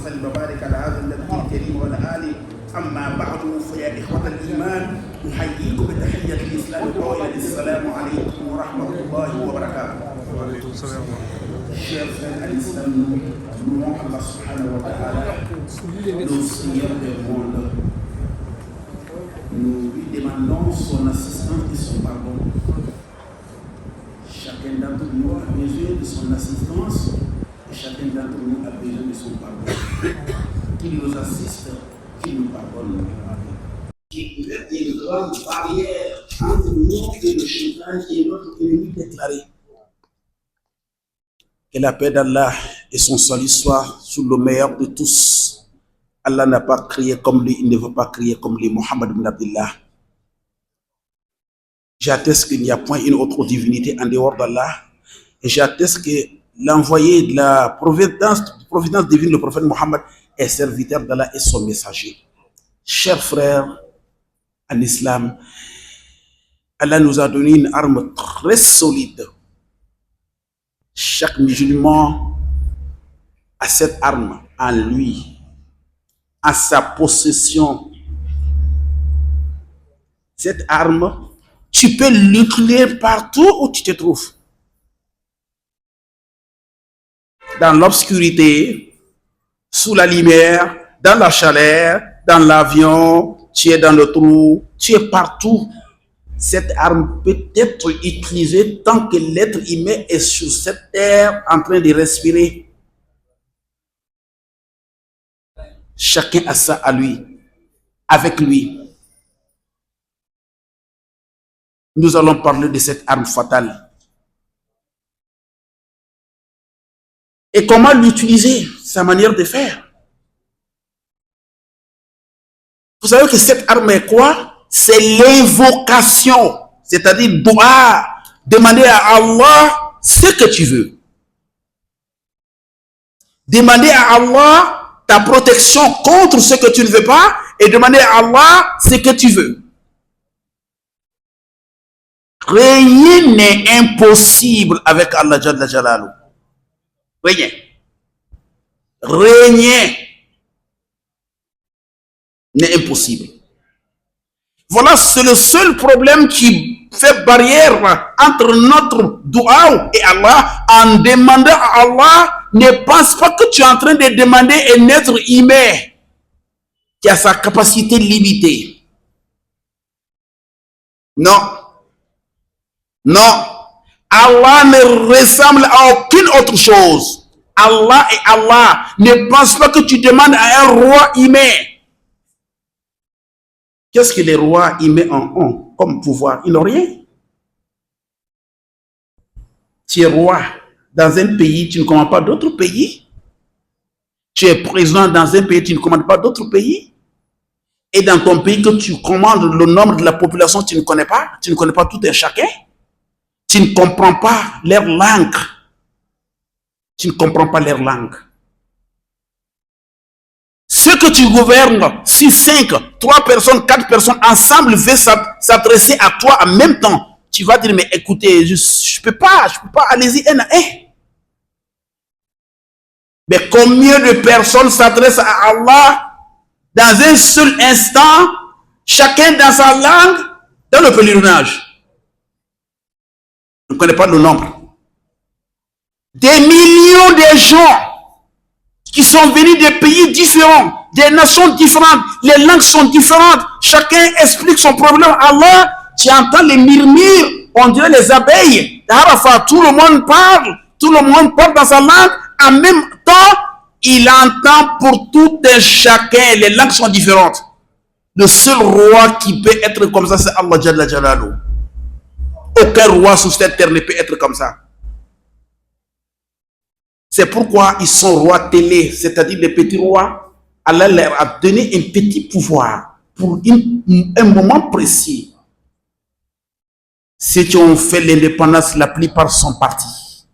وسلم وبارك على هذا النبي الكريم وعلى آله. أما بعد فيا إخوة الإيمان أحييكم بتحية الإسلام قائلا السلام عليكم ورحمة الله وبركاته. وعليكم السلام. Chers frères à l'islam, nous louons Allah subhanahu wa ta'ala, le Seigneur des mondes. Nous lui demandons son assistance et son pardon. Chacun d'entre nous a besoin de son assistance et chacun d'entre nous a besoin de son pardon. Qu'il nous assiste, qu'il nous pardonne. Qu'il y ait une grande barrière entre nous et le shaitan qui est notre ennemi déclaré. Que la paix d'Allah et son salut soient sur le meilleur de tous. Allah n'a pas créé comme lui, il ne veut pas créer comme lui, Mohammed ibn Abdullah. J'atteste qu'il n'y a point une autre divinité en dehors d'Allah. Et j'atteste que l'envoyé de la providence divine, le prophète Mohammed, est serviteur d'Allah et son messager. Chers frères en islam, Allah nous a donné une arme très solide. Chaque musulman a cette arme en lui, à sa possession. Cette arme, tu peux l'utiliser partout où tu te trouves. Dans l'obscurité, sous la lumière, dans la chaleur, dans l'avion, tu es dans le trou, tu es partout. Cette arme peut être utilisée tant que l'être humain est sur cette terre en train de respirer. Chacun a ça à lui, avec lui. Nous allons parler de cette arme fatale. Et comment l'utiliser, sa manière de faire. Vous savez que cette arme est quoi? C'est l'invocation, c'est-à-dire doua, demander à Allah ce que tu veux. Demander à Allah ta protection contre ce que tu ne veux pas et demander à Allah ce que tu veux. Rien n'est impossible avec Allah Jalla Jalalu. Rien. Rien n'est impossible. Voilà, c'est le seul problème qui fait barrière entre notre dua et Allah. En demandant à Allah, ne pense pas que tu es en train de demander un être humain qui a sa capacité limitée. Non. Non. Allah ne ressemble à aucune autre chose. Allah est Allah. Ne pense pas que tu demandes à un roi humain. Qu'est-ce que les rois humains ont comme pouvoir? Ils n'ont rien. Tu es roi dans un pays, tu ne commandes pas d'autres pays. Tu es président dans un pays, tu ne commandes pas d'autres pays. Et dans ton pays que tu commandes, le nombre de la population, tu ne connais pas. Tu ne connais pas tout et chacun. Tu ne comprends pas leur langue. Tu ne comprends pas leur langue. Ce que tu gouvernes, si 5, 3 personnes, 4 personnes ensemble veulent s'adresser à toi en même temps, tu vas dire, mais écoutez, je peux pas, allez-y, un à un. Mais combien de personnes s'adressent à Allah dans un seul instant, chacun dans sa langue, dans le pèlerinage? On ne connaît pas le nombre. Des millions de gens qui sont venus des pays différents, des nations différentes, les langues sont différentes, chacun explique son problème à Allah, tu entends les murmures, on dirait les abeilles, tout le monde parle dans sa langue, en même temps, il entend pour tout et chacun, les langues sont différentes. Le seul roi qui peut être comme ça, c'est Allah Jalla Jalalu. Aucun roi sur cette terre ne peut être comme ça. C'est pourquoi ils sont rois télé, c'est-à-dire les petits rois. Allah leur a donné un petit pouvoir pour un moment précis. Ceux qui ont fait l'indépendance, la plupart sont partis.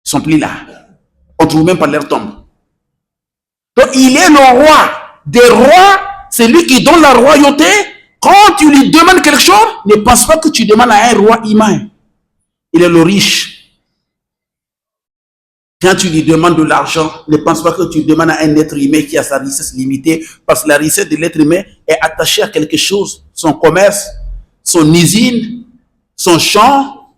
Ils sont plus là. On ne trouve même pas leur tombe. Donc il est le roi des rois, c'est lui qui donne la royauté. Quand tu lui demandes quelque chose, ne pense pas que tu demandes à un roi humain. Il est le riche. Quand tu lui demandes de l'argent, ne pense pas que tu demandes à un être humain qui a sa richesse limitée, parce que la richesse de l'être humain est attachée à quelque chose, son commerce, son usine, son champ.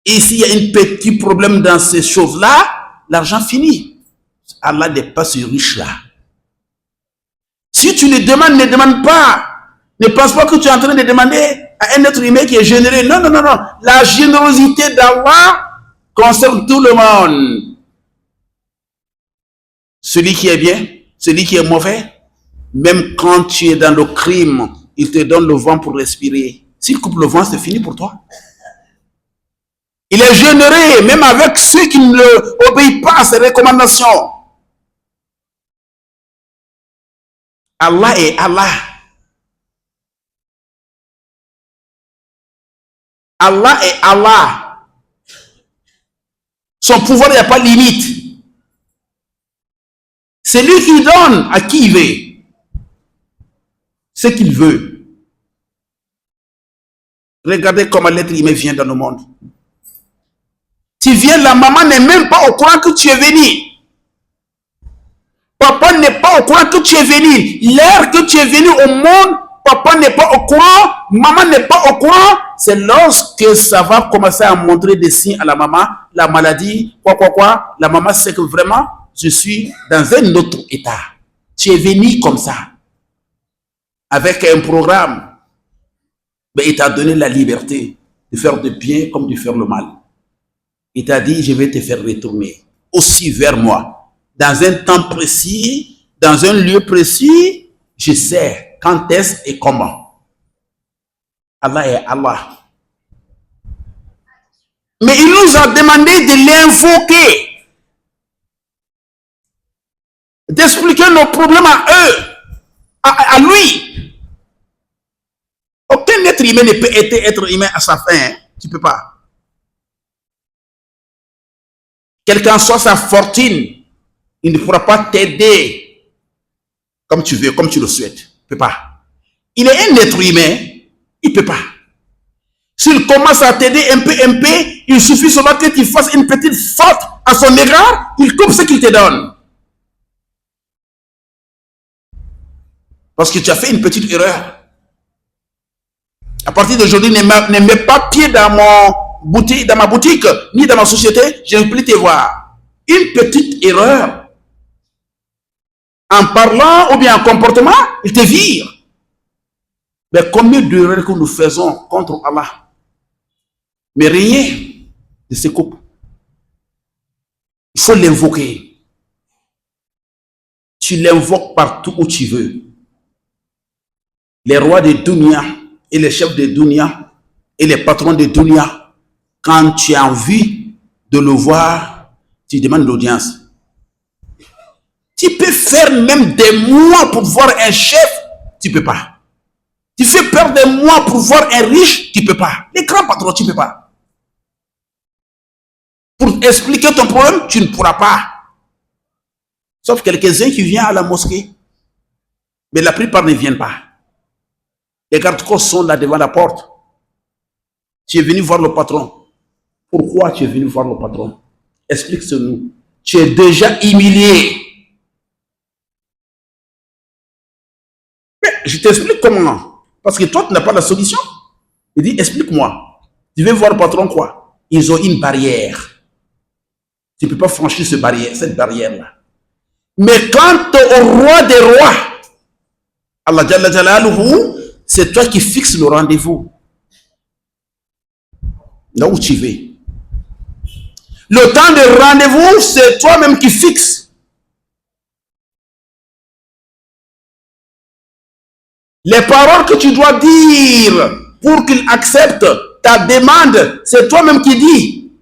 Et s'il y a un petit problème dans ces choses-là, l'argent finit. Allah n'est pas ce riche-là. Si tu le demandes, ne demande pas. Ne pense pas que tu es en train de demander à un être humain qui est généreux. Non, non, non, non. La générosité d'Allah concerne tout le monde. Celui qui est bien, celui qui est mauvais, même quand tu es dans le crime, il te donne le vent pour respirer. S'il coupe le vent, c'est fini pour toi. Il est généreux, même avec ceux qui ne obéissent pas à ses recommandations. Allah est Allah. Allah est Allah. Son pouvoir n'a pas de limite. C'est lui qui donne à qui il veut ce qu'il veut. Regardez comment l'être humain vient dans le monde. Tu viens, la maman n'est même pas au courant que tu es venu. Papa n'est pas au courant que tu es venu. L'heure que tu es venu au monde, papa n'est pas au courant, maman n'est pas au courant. C'est lorsque ça va commencer à montrer des signes à la maman, la maladie, quoi. La maman sait que vraiment, je suis dans un autre état. Tu es venu comme ça, avec un programme. Mais il t'a donné la liberté de faire du bien comme de faire le mal. Il t'a dit, je vais te faire retourner aussi vers moi. Dans un temps précis, dans un lieu précis, je sais quand est-ce et comment. Allah est Allah. Mais il nous a demandé de l'invoquer, d'expliquer nos problèmes à eux, à lui. Aucun être humain ne peut être humain à sa fin. Hein? Tu ne peux pas. Quelle qu'en soit sa fortune, il ne pourra pas t'aider comme tu veux, comme tu le souhaites. Il ne peut pas. Il est un être humain. Il ne peut pas. S'il commence à t'aider un peu, il suffit seulement que tu fasses une petite faute à son égard, il coupe ce qu'il te donne. Parce que tu as fait une petite erreur. À partir d'aujourd'hui, ne mets pas pied dans ma boutique, ni dans ma société, je ne peux plus te voir. Une petite erreur. En parlant ou bien en comportement, il te vire. Mais combien d'erreurs que nous faisons contre Allah? Mais rien ne se coupe. Il faut l'invoquer. Tu l'invoques partout où tu veux. Les rois de Dunia et les chefs de Dunia et les patrons de Dunia, quand tu as envie de le voir, tu demandes l'audience. Tu peux faire même des mois pour voir un chef, tu ne peux pas. Tu fais perdre des mois pour voir un riche, tu ne peux pas. Les grands patrons, tu ne peux pas. Pour expliquer ton problème, tu ne pourras pas. Sauf quelques-uns qui viennent à la mosquée. Mais la plupart ne viennent pas. Les gardes-corps sont là devant la porte. Tu es venu voir le patron. Pourquoi tu es venu voir le patron? Explique-nous. Tu es déjà humilié. Mais je t'explique comment. Parce que toi, tu n'as pas la solution. Il dit, explique-moi. Tu veux voir le patron quoi? Ils ont une barrière. Tu ne peux pas franchir cette barrière-là. Mais quant au roi des rois, Allah Jalla Jalaluhu, c'est toi qui fixes le rendez-vous. Là où tu veux. Le temps de rendez-vous, c'est toi-même qui fixes. Les paroles que tu dois dire pour qu'il accepte ta demande, c'est toi-même qui dis.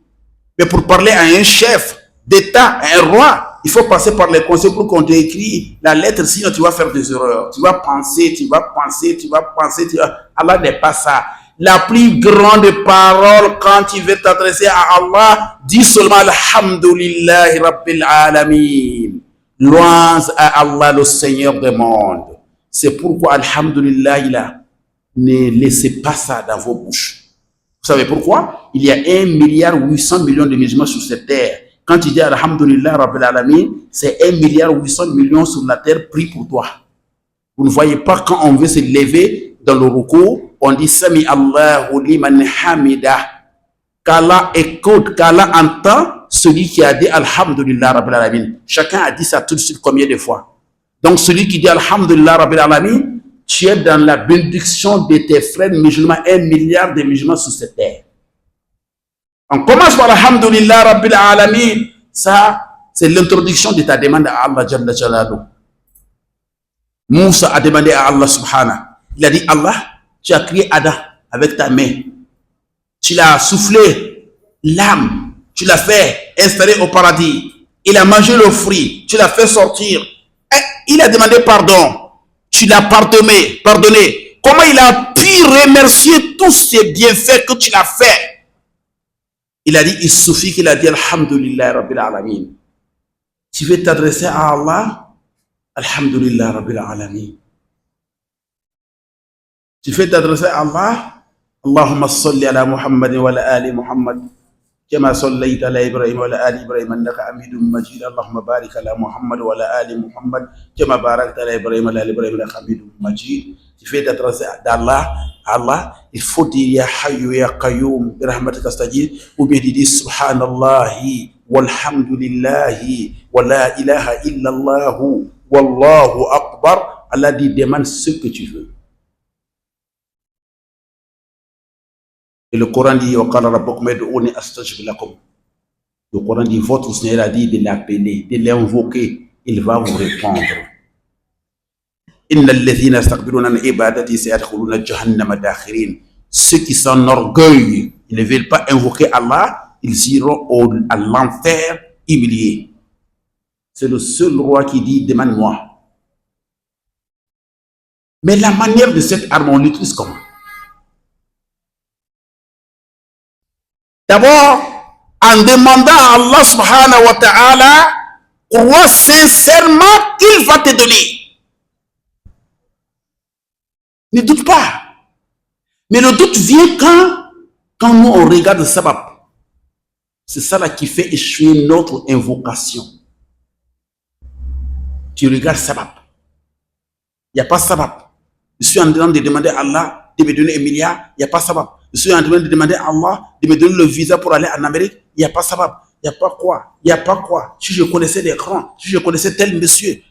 Mais pour parler à un chef d'État, à un roi, il faut passer par les conseils pour qu'on t'écrit la lettre, sinon tu vas faire des erreurs. Tu vas penser. Allah n'est pas ça. La plus grande parole quand tu veux t'adresser à Allah, dis seulement Alhamdulillahi Rabbil Alamin. Louange à Allah, le Seigneur des mondes. C'est pourquoi Alhamdulillah, ne laissez pas ça dans vos bouches. savez pourquoi? Il y a 1,8 milliard de musulmans sur cette terre. Quand tu dis Alhamdulillah Rabbil Alamin, c'est 1,8 milliard sur la terre pris pour toi. Vous ne voyez pas quand on veut se lever dans le ruku, on dit Sami Allahu liman hamida. Qu'Allah écoute, qu'Allah entend celui qui a dit Alhamdulillah Rabbil Alamin. Chacun a dit ça tout de suite combien de fois? Donc celui qui dit Alhamdulillah Rabbil Alamin, tu es dans la bénédiction de tes frères musulmans, 1 milliard de musulmans sur cette terre. On commence par Alhamdulillah Rabbil Alamin. Ça, c'est l'introduction de ta demande à Allah Jalla Jalaluhu. Moussa a demandé à Allah Subhanahu. Il a dit, Allah, tu as créé Adam avec ta main. Tu l'as soufflé l'âme. Tu l'as fait installer au paradis. Il a mangé le fruit. Tu l'as fait sortir. Et il a demandé pardon. Tu l'as pardonné. Comment il a pu remercier tous ces bienfaits que tu l'as fait? Il a dit, il suffit qu'il a dit Alhamdulillah Rabbil Alamin. Tu veux t'adresser à Allah? Alhamdulillah Rabbil Alamin. Tu veux t'adresser à Allah? Allahumma salli ala Muhammad wa ala ali Muhammad. كما صليت على إبراهيم وعلى آل إبراهيم إنك حميد مجيد اللهم بارك على محمد وعلى آل محمد كما باركت على إبراهيم وعلى آل إبراهيم إنك حميد مجيد. Tu fais t'adresser d'Allah, Allah, il faut dire Ya Hayyu Ya Qayyum birahmatika astajib, ou bien dire Subhanallahi walhamdulillahi wa la ilaha illallah wallahu akbar. Allah dit demande ce que tu veux. Et le Coran dit, le Coran dit, votre Seigneur a dit de l'appeler, de l'invoquer, il va vous répondre. Ceux qui s'enorgueillent, ils ne veulent pas invoquer Allah, ils iront à l'enfer humiliés. C'est le seul roi qui dit, demande-moi. Mais la manière de cette arme, on l'utilise comment? D'abord, en demandant à Allah subhanahu wa ta'ala, crois sincèrement qu'il va te donner. Ne doute pas. Mais le doute vient quand nous on regarde le sabab. C'est ça là qui fait échouer notre invocation. Tu regardes sabab. Il n'y a pas sabab. Je suis en train de demander à Allah de me donner 1 milliard. Il n'y a pas sabab. Je suis en train de demander à Allah de me donner le visa pour aller en Amérique. Il n'y a pas sabab. Il n'y a pas quoi. Il n'y a pas quoi. Si je connaissais des grands, si je connaissais tel monsieur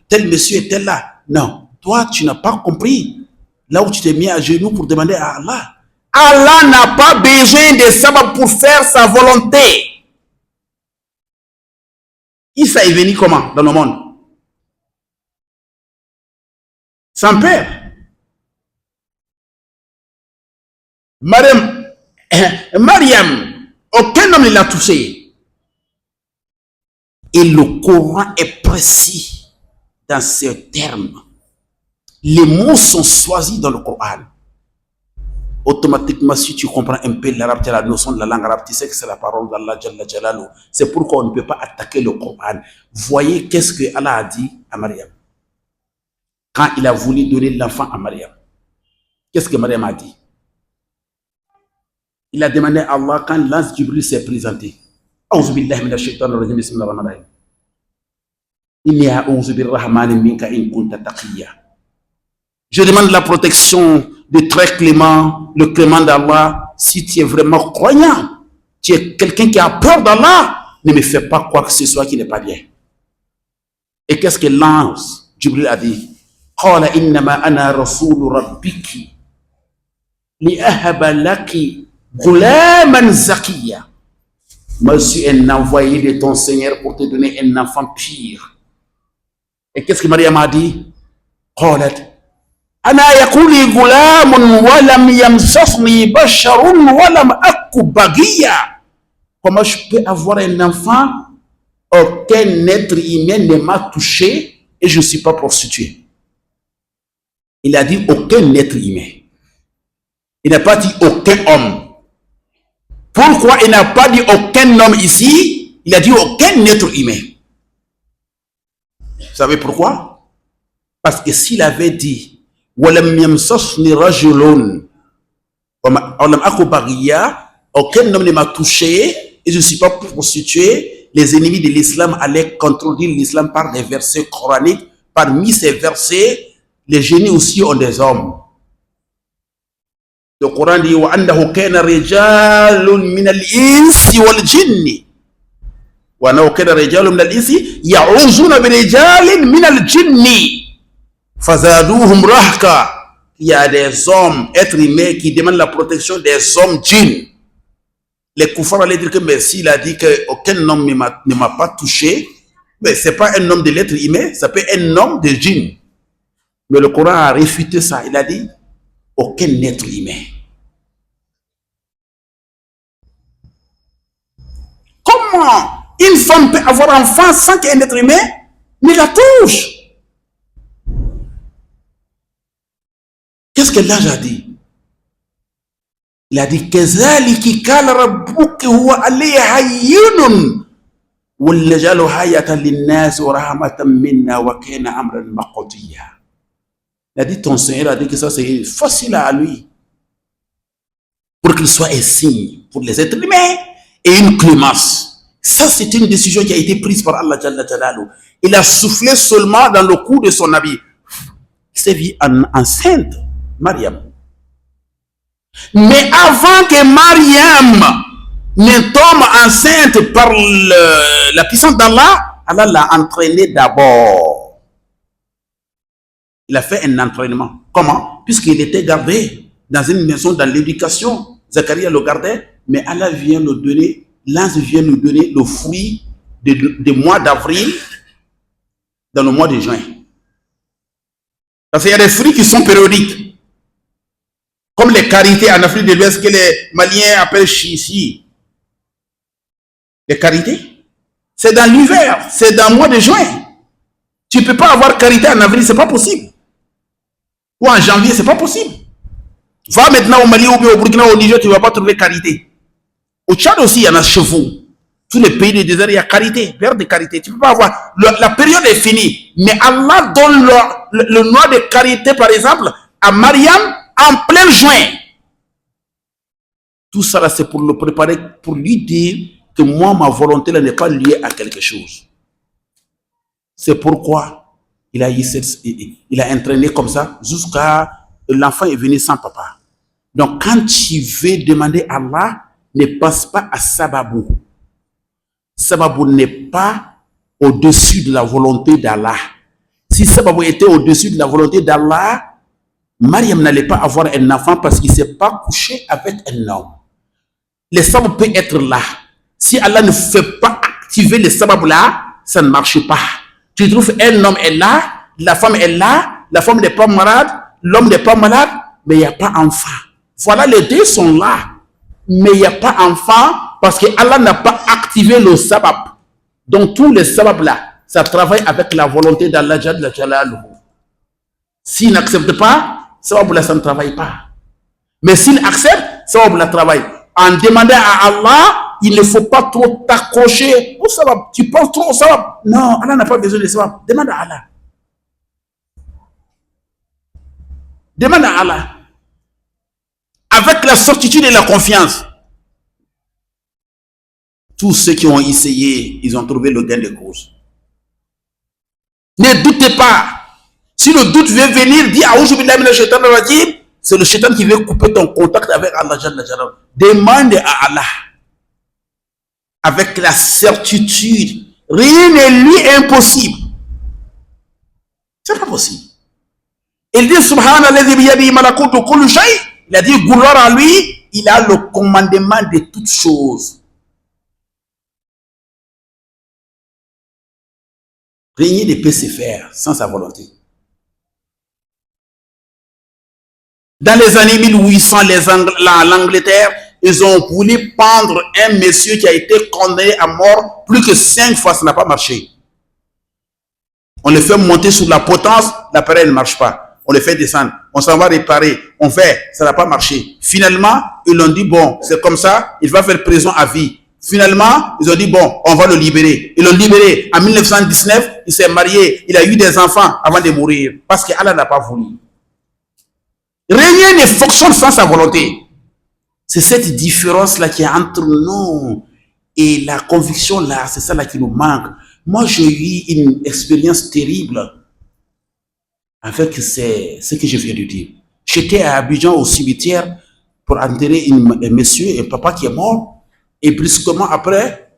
et tel là. Non. Toi, tu n'as pas compris. Là où tu t'es mis à genoux pour demander à Allah. Allah n'a pas besoin de sabab pour faire sa volonté. Issa est venu comment dans le monde? Sans père. Mariam, aucun homme ne l'a touché. Et le Coran est précis dans ces termes. Les mots sont choisis dans le Coran. Automatiquement, si tu comprends un peu l'arabe, tu as la notion de la langue arabe, tu sais que c'est la parole d'Allah Jalla Jalaluhu. C'est pourquoi on ne peut pas attaquer le Coran. Voyez qu'est-ce que Allah a dit à Mariam. Quand il a voulu donner l'enfant à Mariam. Qu'est-ce que Mariam a dit? Il a demandé à Allah quand l'ange Jibril s'est présenté. A'udhu billahi minash shaitanir rajim, bismillahir rahmanir rahim. Inni a'udhu birrahmani minka in kunta taqiyya. Je demande la protection de très clément, le clément d'Allah. Si tu es vraiment croyant, tu es quelqu'un qui a peur d'Allah, ne me fais pas quoi que ce soit qui n'est pas bien. Et qu'est-ce que l'ange Jibril a dit? Qala innama ana rasulu rabbiki li ahaba laki Ghulaman Zakiya. Moi, je suis un envoyé de ton Seigneur pour te donner un enfant pur. Et qu'est-ce que Mariam a dit? Qalat ana yakuli ghulamun wa lam yamsasni basharun wa lam aku baghiya. Comment je peux avoir un enfant? Aucun être humain ne m'a touché et je ne suis pas prostituée. Il a dit aucun être humain. Il n'a pas dit aucun homme. Pourquoi il n'a pas dit aucun homme ici? Il a dit aucun être humain. Vous savez pourquoi? Parce que s'il avait dit Walam yamsasni rajulun wa lam aku baghiya, aucun homme ne m'a touché et je ne suis pas prostitué. Les ennemis de l'islam allaient contredire l'islam par des versets coraniques. Parmi ces versets, les génies aussi ont des hommes. Le Coran dit وَأَنَّهُ كَانَ رِجَالٌ مِنَ الْإِنسِ وَالْجِنِّ وَأَنَّهُ كَانَ رِجَالٌ مِنَ الْإِنسِ يَعُوذُونَ بِرِجَالٍ مِنَ الْجِنِّ فَزَادُوهُمْ رَهْقًا. Il y a des hommes, êtres humains, qui demandent la protection des hommes djinns. Les koufars allaient dire que mais s'il a dit qu'aucun homme ne m'a pas touché, mais ce n'est pas un homme de l'être humain, ça peut être un homme de djinn. Mais le Coran a réfuté ça. Il a dit aucun être humain. Comment une femme peut avoir un enfant sans qu'un être humain ne la touche? Qu'est-ce que l'ange a dit? Il a dit كَذَلِكِ قَالَ رَبُّكَ هُوَ عَلَيَّ هَيِّنٌ وَلَّجَعَلَهُ آيَةً لِلنَّاسِ وَرَحْمَةً مِنَّا وَكَانَ أَمْرًا مَقْضِيًّا. Il a dit, ton Seigneur a dit que ça c'est facile à lui, pour qu'il soit un signe pour les êtres humains et une clémence. Ça c'est une décision qui a été prise par Allah Jalla Jalaluhu. Il a soufflé seulement dans le cou de son habit. Il s'est vu enceinte, Mariam. Mais avant que Mariam ne tombe enceinte par la puissance d'Allah, Allah l'a entraînée d'abord. Il a fait un entraînement. Comment? Puisqu'il était gardé dans une maison dans l'éducation. Zacharia le gardait, mais Allah vient nous donner, l'ange vient nous donner le fruit du mois d'avril dans le mois de juin. Parce qu'il y a des fruits qui sont périodiques. Comme les carités en Afrique de l'Ouest que les Maliens appellent chichi. Les carités, c'est dans l'hiver, c'est dans le mois de juin. Tu ne peux pas avoir carité en avril, c'est pas possible. Ou en janvier, c'est pas possible. Va maintenant au Mali ou au Burkina ou au Niger, tu ne vas pas trouver carité. Au Tchad aussi, il y en a chez vous. Tous les pays du désert, il y a carité, période de carité. Tu ne peux pas avoir. La période est finie. Mais Allah donne le noix de carité, par exemple, à Mariam en plein juin. Tout ça, c'est pour le préparer, pour lui dire que moi, ma volonté n'est pas liée à quelque chose. C'est pourquoi il a entraîné comme ça jusqu'à l'enfant est venu sans papa. Donc, quand tu veux demander à Allah, ne passe pas à Sababou. Sababou n'est pas au-dessus de la volonté d'Allah. Si Sababou était au-dessus de la volonté d'Allah, Mariam n'allait pas avoir un enfant parce qu'il ne s'est pas couché avec un homme. Les sababou peuvent être là. Si Allah ne fait pas activer les sababou là, ça ne marche pas. Tu trouves un homme est là, la femme est là, la femme n'est pas malade, l'homme n'est pas malade, mais il n'y a pas enfant. Voilà, les deux sont là, mais il n'y a pas enfant parce que Allah n'a pas activé le sabab. Donc tous les sabab là, ça travaille avec la volonté d'Allah Jalla Jalaluhu. S'il n'accepte pas, sabab là, ça ne travaille pas. Mais s'il accepte, sabab là travaille. En demandant à Allah, il ne faut pas trop t'accrocher au sabab. Tu penses trop au sabab. Non, Allah n'a pas besoin de sabab. Demande à Allah. Demande à Allah. Avec la certitude et la confiance. Tous ceux qui ont essayé, ils ont trouvé le gain de cause. Ne doutez pas. Si le doute veut venir, dis Aoujou billahi minash shaitanir rajim. C'est le shaitan qui veut couper ton contact avec Allah. Demande à Allah. Avec la certitude. Rien n'est lui impossible. C'est pas possible. Il dit Subhanallah biyadihi malakutu kulli shay. Il a dit gloire à lui, il a le commandement de toutes choses. Rien ne peut se faire sans sa volonté. Dans les années 1800, l'Angleterre, ils ont voulu prendre un monsieur qui a été condamné à mort plus que 5 fois, ça n'a pas marché. On le fait monter sur la potence, l'appareil ne marche pas. On le fait descendre, on s'en va réparer, on fait, ça n'a pas marché. Finalement, ils ont dit, bon, c'est comme ça, il va faire prison à vie. Finalement, ils ont dit, bon, on va le libérer. Ils l'ont libéré. En 1919, il s'est marié, il a eu des enfants avant de mourir, parce qu'Allah n'a pas voulu. Rien ne fonctionne sans sa volonté. C'est cette différence-là qui est entre nous et la conviction-là, c'est ça là qui nous manque. Moi, j'ai eu une expérience terrible avec ce que je viens de dire. J'étais à Abidjan au cimetière pour enterrer un monsieur, un papa qui est mort. Et brusquement après,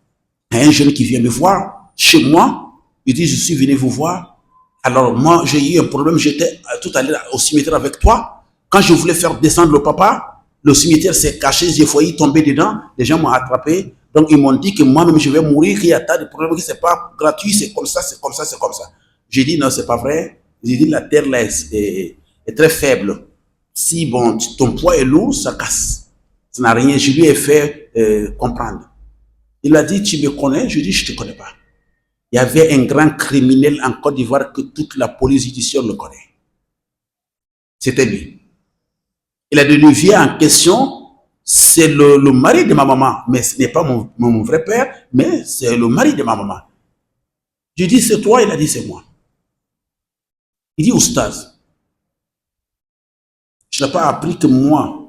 un jeune qui vient me voir chez moi. Il dit, je suis venu vous voir. Alors moi, j'ai eu un problème. J'étais tout à l'heure au cimetière avec toi. Quand je voulais faire descendre le papa, le cimetière s'est caché. J'ai failli tomber dedans. Les gens m'ont attrapé. Donc ils m'ont dit que moi-même je vais mourir, qu'il y a tas de problèmes, que c'est pas gratuit, c'est comme ça, c'est comme ça, c'est comme ça. J'ai dit non, c'est pas vrai. J'ai dit la terre là est très faible. Si bon, ton poids est lourd, ça casse. Ça n'a rien. Je lui ai fait comprendre. Il a dit, tu me connais? Je lui ai dit, je ne te connais pas. Il y avait un grand criminel en Côte d'Ivoire que toute la police judiciaire le connaît. C'était lui. Il a dit, le vieux en question, c'est le mari de ma maman. Mais ce n'est pas mon vrai père, mais c'est le mari de ma maman. Je dis, c'est toi? Il a dit, c'est moi. Il dit, Oustaz, je n'ai pas appris que moi,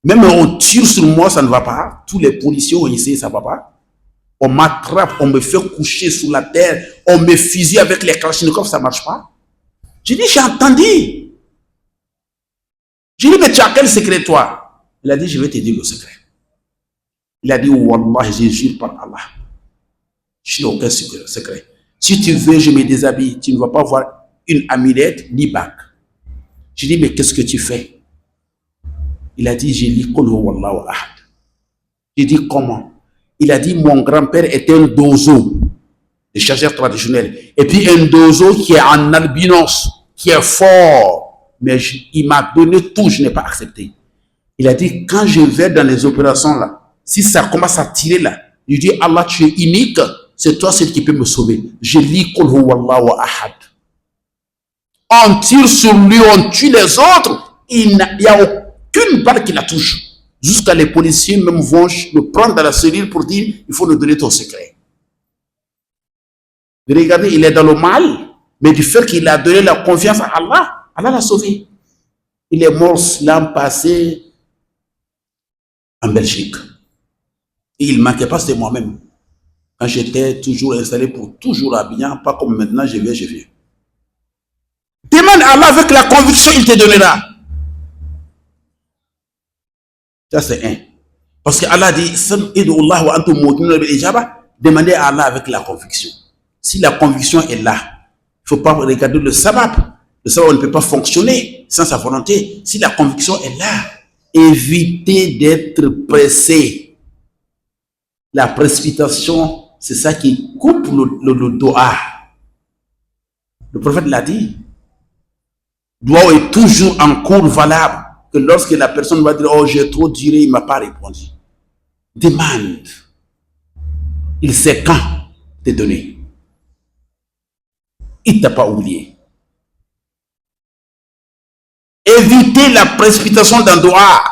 même on tire sur moi, ça ne va pas. Tous les policiers ont essayé, ça ne va pas. On m'attrape, on me fait coucher sous la terre, on me fusille avec les kalachnikovs, ça ne marche pas. J'ai dit, j'ai entendu. J'ai dit, mais tu as quel secret toi? Il a dit, je vais te dire le secret. Il a dit, Wallah, je jure par Allah. Je n'ai aucun secret. Si tu veux, je me déshabille. Tu ne vas pas voir une amulette ni bague. J'ai dit, mais qu'est-ce que tu fais? Il a dit, j'ai lu Qul huwallahu ahad. J'ai dit, comment? Il a dit, mon grand-père était un dozo, des chasseurs traditionnels. Et puis un dozo qui est en albinos, qui est fort. Mais il m'a donné tout, je n'ai pas accepté. Il a dit, quand je vais dans les opérations là, si ça commence à tirer là, je dis, Allah, tu es unique, c'est toi celui qui peut me sauver. Je lis Qul huwallahu ahad. On tire sur lui, on tue les autres, il n'y a aucune balle qui la touche. Jusqu'à les policiers même vont le prendre dans la cellule pour dire, il faut nous donner ton secret. Regardez, il est dans le mal, mais du fait qu'il a donné la confiance à Allah, Allah l'a sauvé. Il est mort l'an passé en Belgique. Et il ne manquait pas, c'était moi-même. Quand j'étais toujours installé pour toujours à Abidjan, pas comme maintenant, je viens. Demande à Allah avec la conviction, il te donnera. Ça c'est un. Parce que Allah dit, demandez à Allah avec la conviction. Si la conviction est là, il ne faut pas regarder le sabbat. Le sabbat, on ne peut pas fonctionner sans sa volonté. Si la conviction est là, évitez d'être pressé. La précipitation, c'est ça qui coupe le doha. Le prophète l'a dit. Doha est toujours en cours valable. Que lorsque la personne va dire, oh, j'ai trop duré, il ne m'a pas répondu. Demande. Il sait quand te donner. Il ne t'a pas oublié. Évitez la précipitation d'un doha.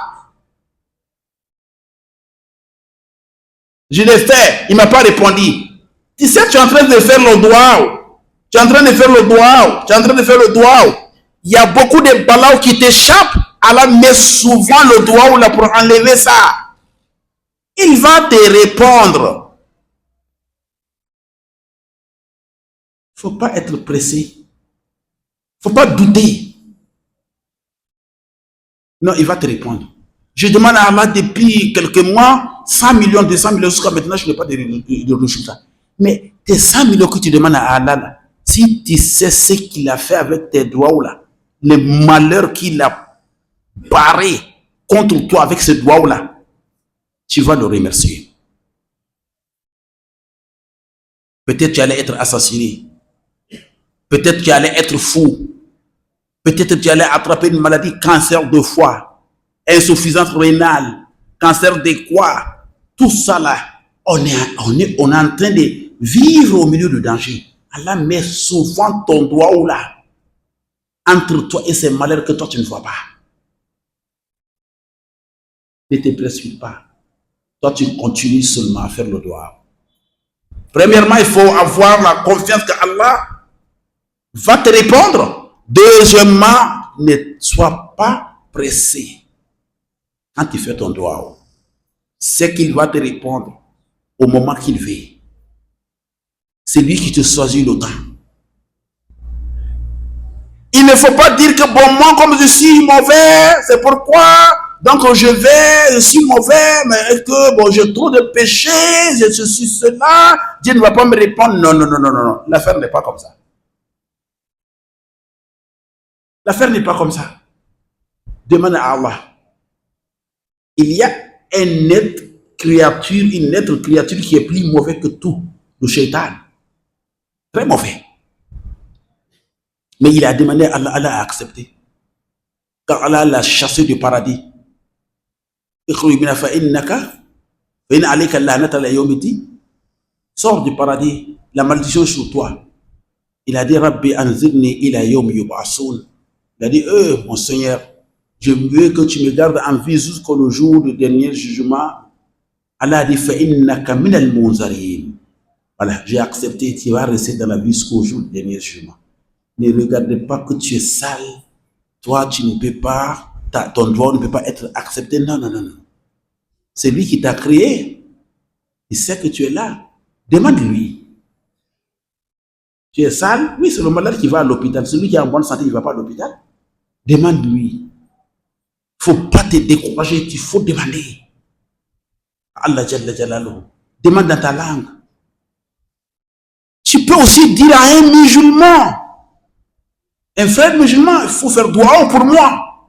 Je l'ai fait, il ne m'a pas répondu. Tu sais, tu es en train de faire le doha. Tu es en train de faire le doha. Tu es en train de faire le doha. Il y a beaucoup de balaos qui t'échappent. Allah met souvent le doigt là pour enlever ça. Il va te répondre. Il ne faut pas être pressé. Il ne faut pas douter. Non, il va te répondre. Je demande à Allah depuis quelques mois, 100 millions, 200 millions, jusqu'à maintenant, je n'ai pas de résultat. Mais tes 100 millions que tu demandes à Allah, là, si tu sais ce qu'il a fait avec tes doigts là, le malheur qu'il a barré contre toi avec ce doigt-là, tu vas le remercier. Peut-être tu allais être assassiné. Peut-être tu allais être fou. Peut-être tu allais attraper une maladie, cancer de foie, insuffisance rénale, cancer de quoi. Tout ça là, on est en train de vivre au milieu de danger. Allah met souvent ton doigt là entre toi et ces malheurs que toi tu ne vois pas. Ne te précipite pas. Toi, tu continues seulement à faire le doigt. Premièrement, il faut avoir la confiance que Allah va te répondre. Deuxièmement, ne sois pas pressé. Quand tu fais ton doigt, c'est qu'il va te répondre au moment qu'il veut. C'est lui qui te choisit le temps. Il ne faut pas dire que bon, moi comme je suis mauvais, c'est pourquoi donc je suis mauvais, mais que bon, j'ai trop de péchés, je suis cela, Dieu ne va pas me répondre. Non, non, non, non, non, non. L'affaire n'est pas comme ça. L'affaire n'est pas comme ça. Demande à Allah. Il y a une autre créature qui est plus mauvais que tout, le shaitan. Très mauvais. Mais il a demandé à Allah, Allah a accepté. Car Allah l'a chassé du paradis. Sors du paradis, la malédiction sur toi. Il a dit, Rabbi anzirni ila yawm yub'asoun. Il a dit, mon Seigneur, je veux que tu me gardes en vie jusqu'au jour du dernier jugement. Allah a dit, fa'innaka minal munzarin. Voilà, j'ai accepté, tu vas rester dans la vie jusqu'au jour du dernier jugement. Ne regarde pas que tu es sale. Toi, tu ne peux pas, ton droit ne peut pas être accepté. Non, non, non, non. C'est lui qui t'a créé. Il sait que tu es là. Demande-lui. Tu es sale? Oui, c'est le malade qui va à l'hôpital. Celui qui est en bonne santé, il ne va pas à l'hôpital. Demande-lui. Il ne faut pas te décourager, il faut demander. Allah Jalla Jalaluhu. Demande dans ta langue. Tu peux aussi dire à un musulman, un frère musulman, il faut faire dua pour moi.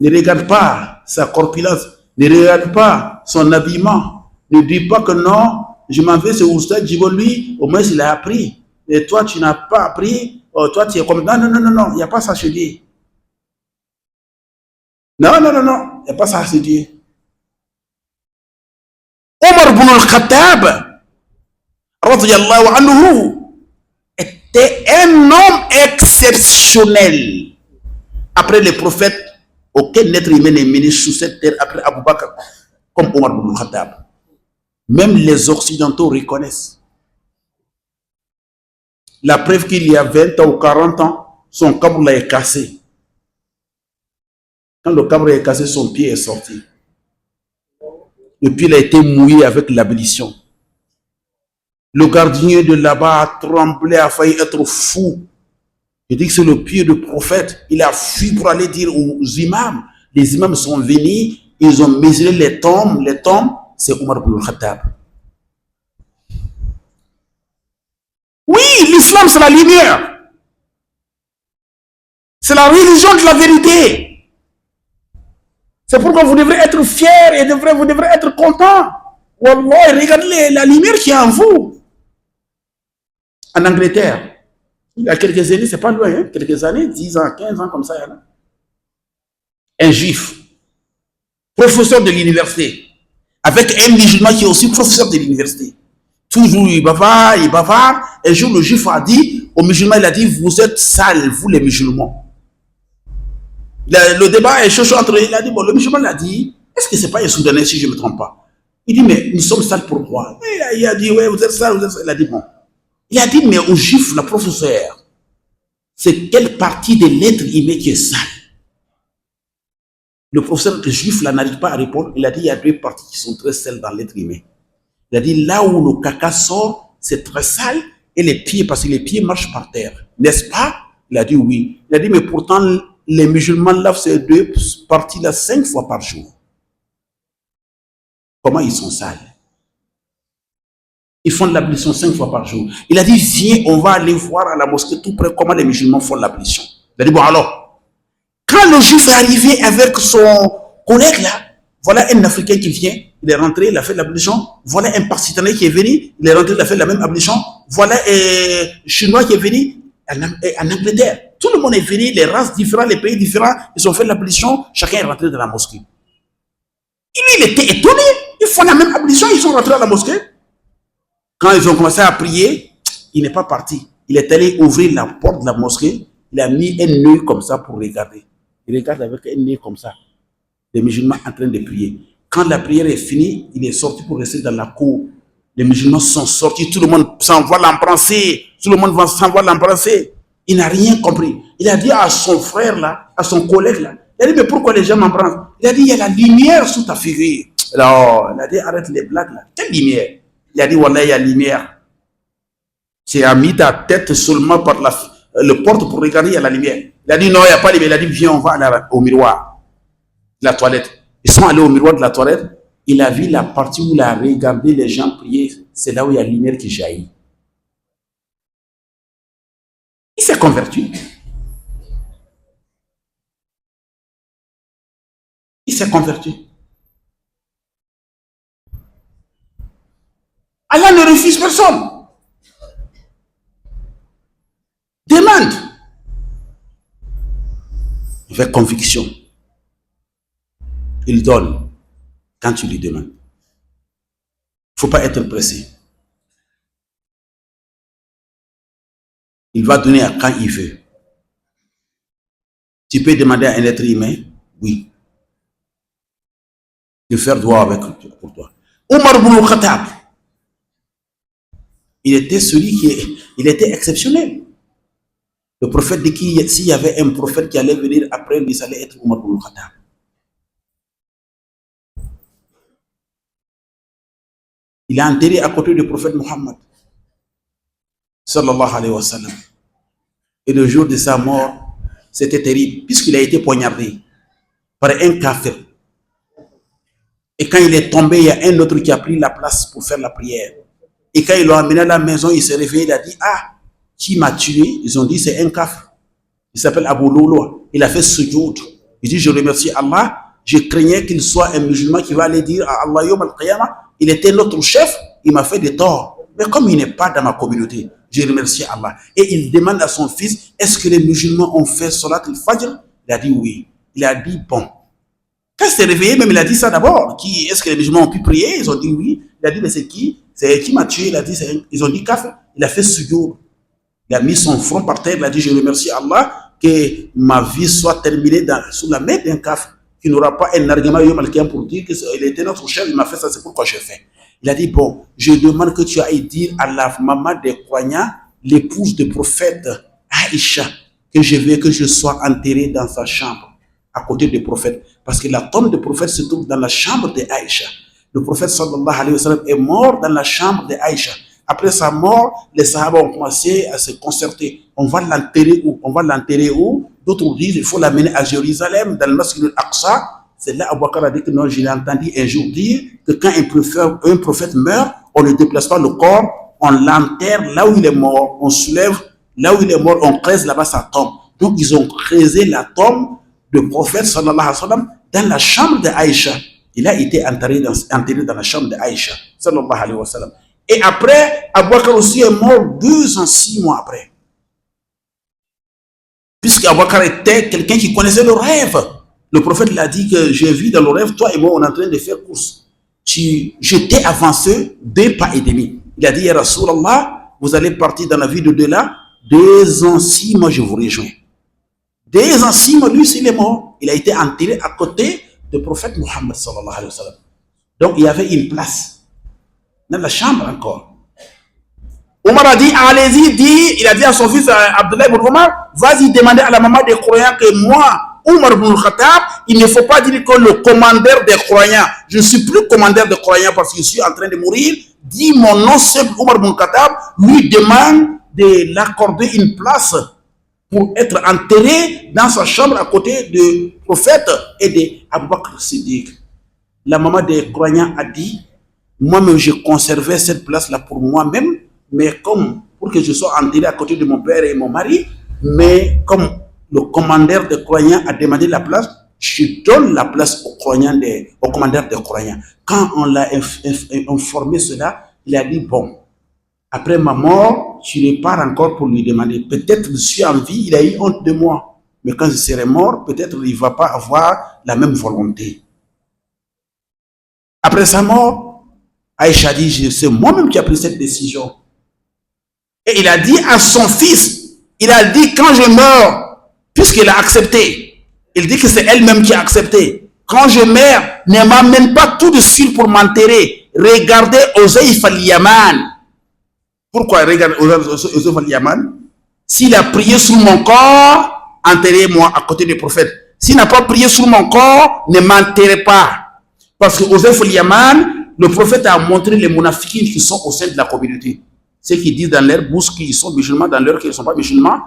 Ne regarde pas sa corpulence, ne regarde pas son habillement. Ne dis pas que non, je m'en vais, c'est Oustad Djibo, lui, au moins il a appris. Et toi, tu n'as pas appris, toi, tu es comme... Non, non, non, non, non, il n'y a pas ça chez Dieu. Non, non, non, non, il n'y a pas ça chez Dieu. Omar ibn al-Khattab, radiyallahu anhu, était un homme exceptionnel. Après les prophètes, aucun être humain n'est venu sur cette terre après Abu Bakr comme Omar ibn al-Khattab. Même les Occidentaux reconnaissent. La preuve qu'il y a 20 ans ou 40 ans, son cabre est cassé. Quand le cabre est cassé, son pied est sorti. Le pied a été mouillé avec l'ablution. Le gardien de là-bas a tremblé, a failli être fou. Il dit que c'est le pied du prophète. Il a fui pour aller dire aux imams. Les imams sont venus, ils ont mesuré les tombes. Les tombes, c'est Omar ibn al-Khattab. Oui, l'islam, c'est la lumière. C'est la religion de la vérité. C'est pourquoi vous devrez être fiers et vous devrez être contents. Wallah, regardez la lumière qui est en vous. En Angleterre, il y a quelques années, c'est pas loin, hein? Quelques années, 10 ans, 15 ans comme ça, il y en a. Un juif, professeur de l'université, avec un musulman qui est aussi professeur de l'université. Toujours il bavard, il bavard. Un jour, le juif a dit aux musulmans, il a dit, vous êtes sales, vous les musulmans. Le débat est chaud entre eux. Il a dit, bon, le musulman a dit, est-ce que c'est pas un Soudanais si je ne me trompe pas? Il dit, mais nous sommes sales pourquoi? Il a dit, ouais, vous êtes sales, vous êtes sales. Il a dit, bon. Il a dit, mais aux juifs, la professeure, c'est quelle partie de l'être humain qui est sale? Le professeur juif là n'arrive pas à répondre. Il a dit, il y a deux parties qui sont très sales dans l'être humain. Il a dit, là où le caca sort, c'est très sale, et les pieds, parce que les pieds marchent par terre. N'est-ce pas? Il a dit oui. Il a dit, mais pourtant, les musulmans lavent ces deux parties-là 5 fois par jour. Comment ils sont sales? Ils font l'ablution 5 fois par jour. Il a dit, viens, on va aller voir à la mosquée tout près comment les musulmans font l'ablution. Il a dit, bon alors, quand le juif est arrivé avec son collègue là, voilà un Africain qui vient, il est rentré, il a fait l'ablution. Voilà un Pakistanais qui est venu, il est rentré, il a fait la même ablution. Voilà un Chinois qui est venu en Angleterre. Tout le monde est venu, les races différentes, les pays différents, ils ont fait l'ablution, chacun est rentré dans la mosquée. Il était étonné, ils font la même ablution, ils sont rentrés dans la mosquée. Quand ils ont commencé à prier, il n'est pas parti. Il est allé ouvrir la porte de la mosquée, il a mis un nœud comme ça pour regarder. Il regarde avec un nœud comme ça. Les musulmans en train de prier. Quand la prière est finie, il est sorti pour rester dans la cour. Les musulmans sont sortis, tout le monde s'envoie l'embrasser. Tout le monde s'envoie l'embrasser. Il n'a rien compris. Il a dit à son frère là, à son collègue là, Il a dit, mais pourquoi les gens m'embrassent? Il a dit, il y a la lumière sous ta figure. Alors, il a dit, arrête les blagues là. Quelle lumière? Il a dit, voilà, il y a lumière. Tu as mis ta tête seulement par le porte pour regarder, il y a la lumière. Il a dit, non, il n'y a pas de lumière. Il a dit, viens, on va aller au miroir de la toilette. Ils sont allés au miroir de la toilette. Il a vu la partie où il a regardé les gens prier. C'est là où il y a la lumière qui jaillit. Il s'est converti. Il s'est converti. Allah ne refuse personne. Demande. Avec conviction. Il donne quand tu lui demandes. Il ne faut pas être pressé. Il va donner à quand il veut. Tu peux demander à un être humain, oui, de faire droit avec pour toi. Omar ibn Khattab, il était il était exceptionnel. Le prophète dit qu'il s'il y avait un prophète qui allait venir après lui, ça allait être Omar ibn Khattab. Il est enterré à côté du prophète Mohammed, sallallahu alayhi wa sallam. Et le jour de sa mort, c'était terrible, puisqu'il a été poignardé par un kafir. Et quand il est tombé, il y a un autre qui a pris la place pour faire la prière. Et quand ils l'ont amené à la maison, il s'est réveillé, il a dit, ah, qui m'a tué? Ils ont dit, c'est un kafir. Il s'appelle Abu Lolo. Il a fait sujoud. Il dit, je remercie Allah. Je craignais qu'il soit un musulman qui va aller dire à Allah Yom al-Qiyamah, il était notre chef, il m'a fait des torts. Mais comme il n'est pas dans ma communauté, je remercie Allah. Et il demande à son fils, est-ce que les musulmans ont fait Salat al-Fajr? Il a dit oui. Il a dit bon. Quand il s'est réveillé, même il a dit ça d'abord. Est-ce que les musulmans ont pu prier? Ils ont dit oui. Il a dit, mais c'est qui? C'est qui m'a tué? Il a dit, ils ont dit kafir. Il a fait sujoud. Il a mis son front par terre. Il a dit, je remercie Allah que ma vie soit terminée sous la main d'un kafir qui n'aura pas un argument pour dire qu'il était notre chef. Il m'a fait ça, c'est pourquoi j'ai fait. Il a dit, bon, je demande que tu ailles dire à la maman des croyants, l'épouse du prophète Aïcha, que je veux que je sois enterré dans sa chambre, à côté du prophète. Parce que la tombe du prophète se trouve dans la chambre de Aïcha. Le prophète sallallahu alayhi wa sallam est mort dans la chambre de Aïcha. Après sa mort, les sahaba ont commencé à se concerter. On va l'enterrer où? On va l'enterrer où? D'autres disent, il faut l'amener à Jérusalem, dans le masjid al-Aqsa. C'est là, Abu Bakr a dit que non, je l'ai entendu un jour dire que quand un prophète meurt, on ne déplace pas le corps, on l'enterre là où il est mort, on soulève là où il est mort, on creuse là-bas sa tombe. Donc ils ont creusé la tombe du prophète sallallahu alayhi wa sallam dans la chambre d'Aïcha. Il a été enterré dans la chambre d'Aïcha sallallahu alayhi wa sallam. Et après, Abu Bakr aussi est mort 2 ans, 6 mois après. Puisque Abu Bakr était quelqu'un qui connaissait le rêve. Le prophète l'a dit que j'ai vu dans le rêve, toi et moi, on est en train de faire course. Je t'ai avancé 2 pas et demi. Il a dit, ya Rasulallah, vous allez partir dans la vie d'au-delà, 2 ans, 6 mois, je vous rejoins. 2 ans, 6 mois, lui, il est mort. Il a été enterré à côté du prophète Mohammed sallallahu alayhi wa sallam. Donc, il y avait une place dans la chambre encore. Omar a dit, allez-y, il a dit à son fils Abdullah ibn Omar, vas-y demander à la maman des croyants que moi, Omar ibn Khattab, il ne faut pas dire que le commandeur des croyants, je ne suis plus commandeur des croyants parce que je suis en train de mourir, dis mon nom simple, Omar ibn Khattab, lui demande de l'accorder une place pour être enterré dans sa chambre à côté du prophète et de Abu Bakr Siddiq. La maman des croyants a dit, moi-même je conservais cette place-là pour moi-même, mais comme pour que je sois enterré à côté de mon père et mon mari, mais comme le commandeur des croyants a demandé la place, je donne la place au commandeur des croyants. Quand on l'a informé cela, il a dit, bon, après ma mort, tu repars encore pour lui demander. Peut-être je suis en vie, il a eu honte de moi. Mais quand je serai mort, peut-être il ne va pas avoir la même volonté. Après sa mort, Aïcha dit, c'est moi-même qui ai pris cette décision. Et il a dit à son fils, il a dit, quand je meurs, puisqu'il a accepté, il dit que c'est elle-même qui a accepté. Quand je meurs, ne m'amène pas tout de suite pour m'enterrer. Regardez Uzayf al-Yaman. Pourquoi regardez Uzayf al-Yaman? S'il a prié sur mon corps, enterrez-moi à côté du prophète. s'il n'a pas prié sur mon corps, ne m'enterrez pas. Parce que Osef al-Yaman, le prophète a montré les munafiqines qui sont au sein de la communauté. Ceux qui disent dans leur bouche qu'ils sont musulmans, dans leur qu'ils ne sont pas musulmans.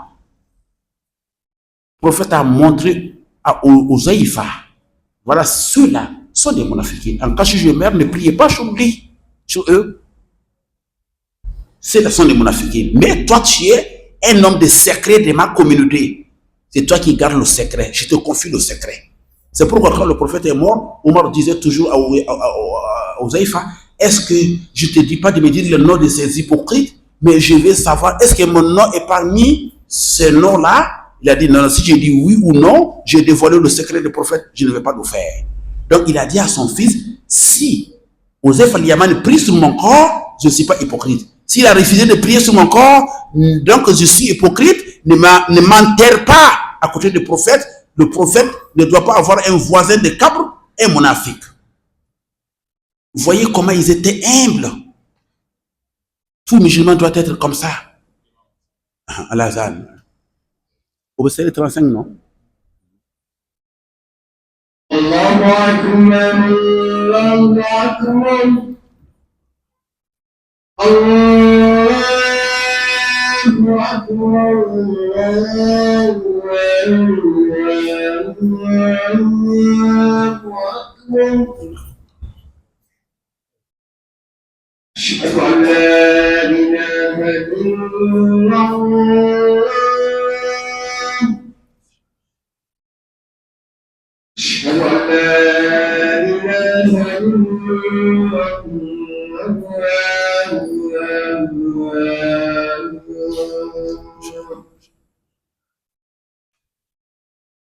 Le prophète a montré à Ozaïfa, voilà, ceux-là sont des munafiqines. En cas si je meurs, ne priez pas sur lui, sur eux. Ceux-là sont des munafiqines. Mais toi, tu es un homme de secret de ma communauté. C'est toi qui gardes le secret. Je te confie le secret. C'est pourquoi quand le prophète est mort, Omar disait toujours à Ozaïfa, est-ce que je ne te dis pas de me dire le nom de ces hypocrites, mais je vais savoir, est-ce que mon nom est parmi ces noms-là? Il a dit, non, si je dis oui ou non, j'ai dévoilé le secret du prophète, je ne vais pas le faire. Donc il a dit à son fils, si Osef al-Yaman prie sur mon corps, je ne suis pas hypocrite. S'il a refusé de prier sur mon corps, donc je suis hypocrite, ne m'enterre pas à côté du prophète. Le prophète ne doit pas avoir un voisin de cabre, un monafik. Vous voyez comment ils étaient humbles. Tout musulman doit être comme ça. Al-Azan. Vous savez 35, non? Allahu Akbar, Allahu Akbar. Allahu Akbar, Allahu Akbar. أشهد أن لا إله إلا الله. أشهد أن لا إله إلا الله.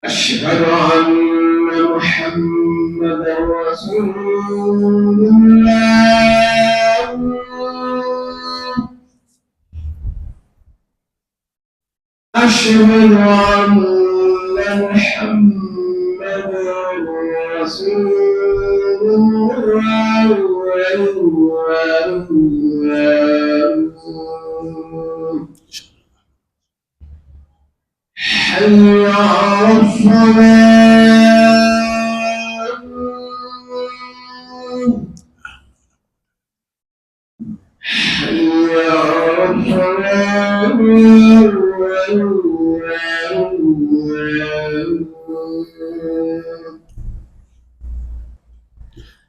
أشهد أن محمدا رسول الله. أشهد أن محمدا رسول الله. حي على الصلاة. حي على الصلاة.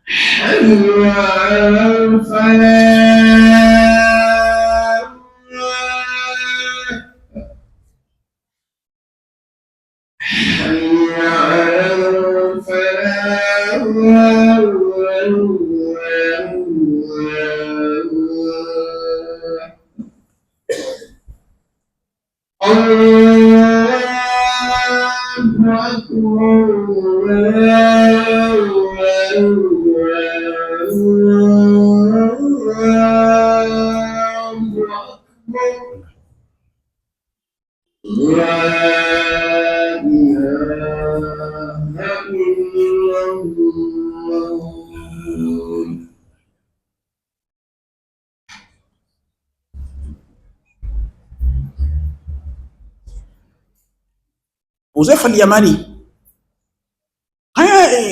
حي على الفلاح. حي على الفلاح. Osef al-Yamani, quand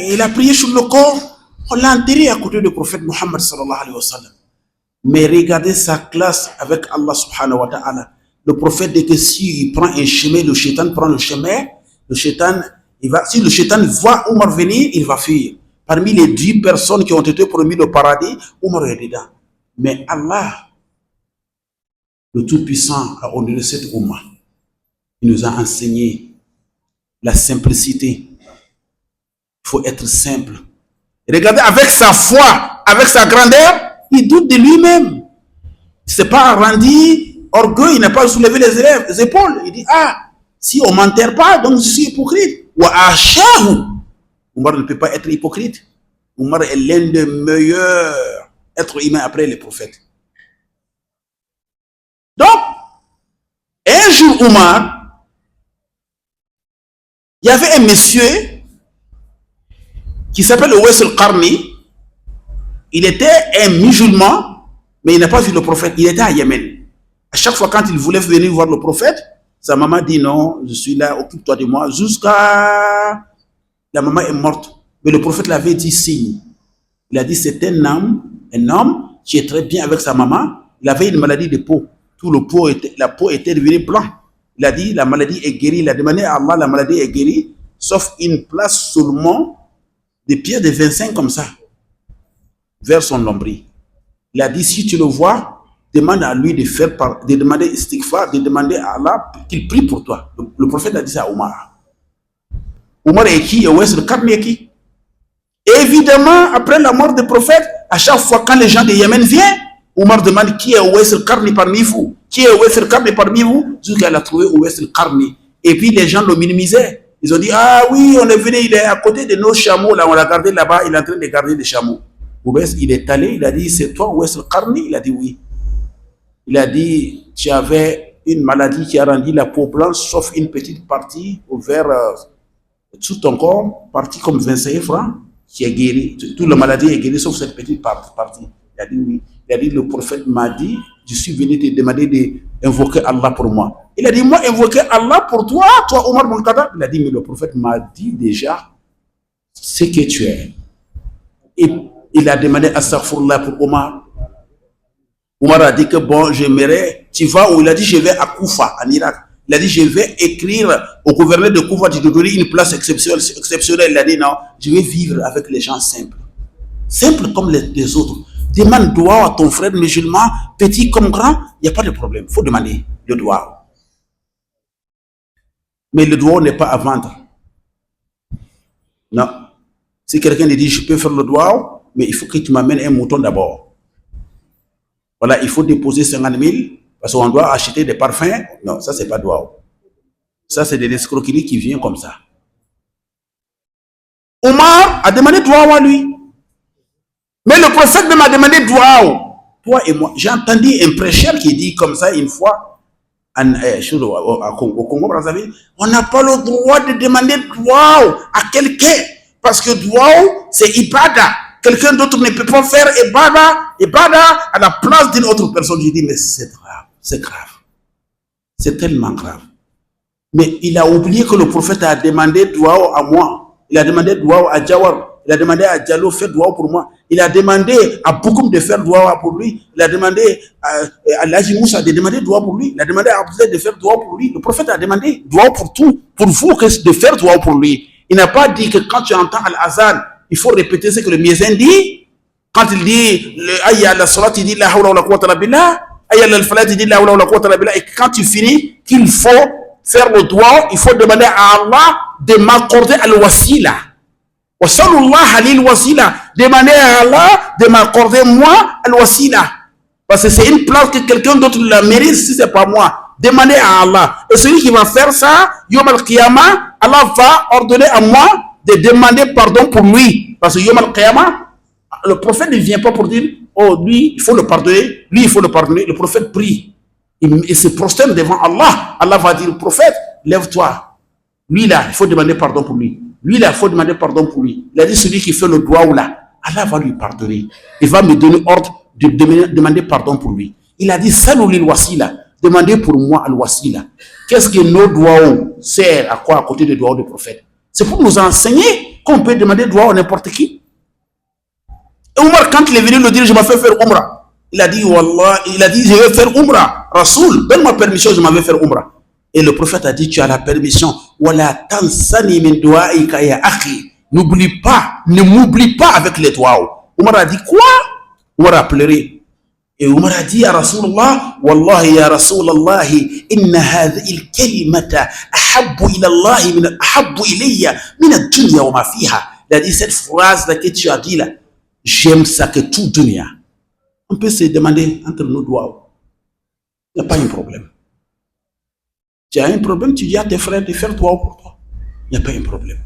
il a prié sur le corps, on l'a enterré à côté du prophète Muhammad sallallahu alayhi wa sallam. Mais regardez sa classe avec Allah subhanahu wa ta'ala. Le prophète dit que s'il prend un chemin, le shaitan prend le chemin, le shaitan, si le shaitan voit Omar venir, il va fuir. Parmi les 10 personnes qui ont été promis le paradis, Omar est dedans. Mais Allah, le Tout-Puissant, a honoré cette Oumma. Il nous a enseigné la simplicité. Il faut être simple. Et regardez, avec sa foi, avec sa grandeur, il doute de lui-même. Il ne s'est pas rendu orgueil, il n'a pas soulevé les épaules. Il dit, ah, si on ne m'enterre pas, donc je suis hypocrite. Ou achahu. Omar ne peut pas être hypocrite. Omar est l'un des meilleurs êtres humains après les prophètes. Donc, un jour, Omar, il y avait un monsieur qui s'appelle Uwais al-Qarni. Il était un musulman, mais il n'a pas vu le prophète. Il était à Yémen. À chaque fois quand il voulait venir voir le prophète, Sa maman dit non, je suis là, occupe-toi de moi, jusqu'à... La maman est morte. Mais le prophète l'avait dit signe. Il a dit c'est un homme qui est très bien avec sa maman. Il avait une maladie de peau. La peau était devenue blanche. Il a dit la maladie est guérie. Il a demandé à Allah, la maladie est guérie, sauf une place seulement des pierres de 25 comme ça, vers son nombril. Il a dit si tu le vois, demande à lui de demander istighfar, de demander à Allah qu'il prie pour toi. Le prophète a dit ça à Omar. Omar est qui? Ouais le Qarni est qui? Évidemment, après la mort du prophète, à chaque fois quand les gens de Yémen viennent, Omar demande qui est Ouais le Qarni parmi vous? Qui est Ouais le Qarni parmi vous? Jusqu'à a trouvé Ouais le Qarni. Et puis les gens le minimisaient. Ils ont dit, ah oui, on est venu, il est à côté de nos chameaux, là, on l'a gardé là-bas, il est en train de garder des chameaux. Ouais, il est allé, il a dit, c'est toi Ouais le Qarni? Il a dit oui. Il a dit, tu avais une maladie qui a rendu la peau blanche, sauf une petite partie vers tout ton corps, partie comme 25 francs, qui est guérie. Toute la maladie est guérie, sauf cette petite partie. Il a dit oui. Il a dit, le prophète m'a dit, je suis venu te demander d'invoquer Allah pour moi. Il a dit, moi, invoquer Allah pour toi, toi, Omar bin Khattab. Il a dit, mais le prophète m'a dit déjà ce que tu es. Et il a demandé astaghfirullah pour Omar. Omar a dit que bon, j'aimerais, tu vas où? Il a dit, je vais à Koufa, en Irak. Il a dit, je vais écrire au gouverneur de Koufa, de te donner une place exceptionnelle. Il a dit, non, je vais vivre avec les gens simples. Simples comme les autres. Demande doigt à ton frère musulman, petit comme grand, il n'y a pas de problème. Il faut demander le doigt. Mais le doigt n'est pas à vendre. Non. Si quelqu'un dit, je peux faire le doigt, mais il faut que tu m'amènes un mouton d'abord. Voilà, il faut déposer 50 000 parce qu'on doit acheter des parfums. Non, ça, c'est pas doigt. Ça, c'est des escroqueries qui viennent comme ça. Omar a demandé doigt à lui. Mais le prophète m'a demandé doigt. Toi et moi, j'ai entendu un prêcheur qui dit comme ça une fois au Congo-Brazzaville, on n'a pas le droit de demander doigt à quelqu'un parce que doigt, c'est ibada. Quelqu'un d'autre ne peut pas faire ibada à la place d'une autre personne. Je dis, mais c'est grave, c'est grave. C'est tellement grave. Mais il a oublié que le prophète a demandé doigt à moi. Il a demandé doigt à Jawar. Il a demandé à Diallo de faire doigt pour moi. Il a demandé à Boukoum de faire doigt pour lui. Il a demandé à Laji Moussa de demander doigt pour lui. Il a demandé à Abdel de faire doigt pour lui. Le prophète a demandé doigt pour tout, pour vous, de faire doigt pour lui. Il n'a pas dit que quand tu entends Al-Azan, il faut répéter ce que le muezzin dit. Quand il dit Ayya al-salat, il dit la hawla wa la quwwata illa billah. Ayya al-falat, il dit la hawla wa la quwwata illa billah. Et quand tu finis, qu'il faut faire le doigt, il faut demander à Allah de m'accorder al-wasila. Demandez à Allah de m'accorder moi al-wasila. Parce que c'est une place que quelqu'un d'autre la mérite si c'est pas moi. Demandez à Allah. Et celui qui va faire ça, Yom al-Qiyamah, Allah va ordonner à moi de demander pardon pour lui. Parce que Yom al-Qiyamah, le prophète ne vient pas pour dire, oh lui, il faut le pardonner, lui, il faut le pardonner. Le prophète prie. Il se prosterne devant Allah. Allah va dire au prophète, lève-toi. Lui là, il faut demander pardon pour lui. Lui là, il faut demander pardon pour lui. Il a dit celui qui fait le doigt là, Allah va lui pardonner. Il va me donner ordre de demander pardon pour lui. Il a dit Saloulil wasila, demandez pour moi al-wasila. Qu'est-ce que nos doigts servent à quoi à côté des doigts du prophète? C'est pour nous enseigner qu'on peut demander doigt à n'importe qui. Et Omar, quand il est venu le dire, je m'ai fait faire Umrah. Il a dit, Wallah, il a dit, je vais faire Umrah. Rasoul, donne-moi permission, je m'en vais faire Umrah. Et le prophète a dit, tu as la permission. Wala tansani min du'aika ya akhi. N'oublie pas, ne m'oublie pas avec les doigts. Omar a dit, quoi? Omar a pleuré. Et Omar a dit à Rasulullah, Wallahi ya Rasulallah, inna hadhihi al-kalimata ahabbu ila Allah, ahabbu ilayya min ad-dunya wa ma fiha. Il a dit, cette phrase-là que tu as dit là, j'aime ça que tout dunya. On peut se demander entre nos doigts. Il n'y a pas un problème. Tu as un problème, tu dis à tes frères de faire doigt pour toi. Il n'y a pas un problème.